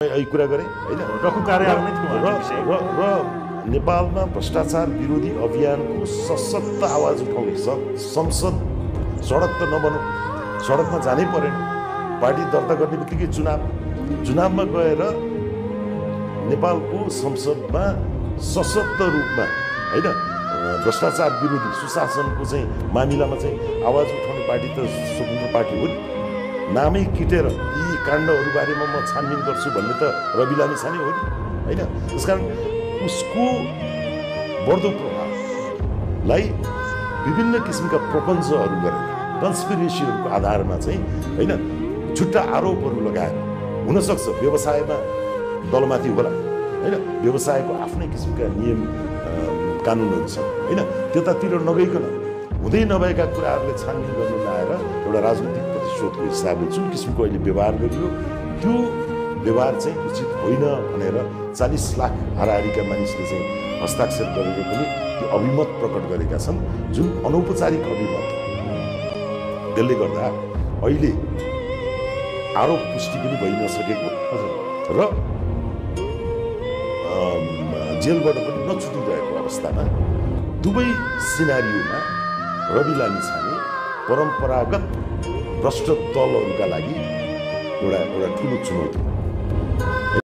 यही कुरा गरेँ होइन रकु कार्यालय नै थियो र नेपालमा भ्रष्टाचार विरोधी अभियानको सशक्त आवाज उठाउने संसद सडक त नबनौँ सडकमा जानै परेन पार्टी दर्ता गर्ने बित्तिकै चुनावमा गएर नेपालको संसदमा सशक्त रूपमा होइन भ्रष्टाचार विरोधी सुशासनको चाहिँ मामिलामा चाहिँ आवाज उठाउने पार्टी त स्वतन्त्र पार्टी हो नि नामै किटेर यी काण्डहरू बारेमा म छानबिन गर्छु भन्ने त रवि लामिछाने हो नि होइन त्यसकारण उसको बढ्दो प्रभावलाई विभिन्न किसिमका प्रपञ्चहरू गरेर कन्सपिरेसीहरूको आधारमा चाहिँ होइन छुट्टा आरोपहरू लगाएर हुनसक्छ व्यवसायमा दलमाथि होला होइन व्यवसायको आफ्नै किसिमका नियम कानुनहरू छन् होइन त्यतातिर नगइकन हुँदै नभएका कुराहरूले छानबिन गर्नु नआएर एउटा राजनीतिक प्रतिशोधको हिसाबले जुन किसिमको अहिले व्यवहार गरियो त्यो व्यवहार चाहिँ उचित होइन भनेर 40 लाख हाराहारीका मानिसले चाहिँ हस्ताक्षर गरेर पनि त्यो अभिमत प्रकट गरेका छन् जुन अनौपचारिक अभिमत त्यसले गर्दा अहिले आरोप पुष्टि पनि भइ नसकेको र जेलबाट पनि नछुटिरहेको अवस्थामा दुवै सिनारियोमा रवि लामिछाने परम्परागत भ्रष्ट दलहरूका लागि एउटा ठुलो चुनौती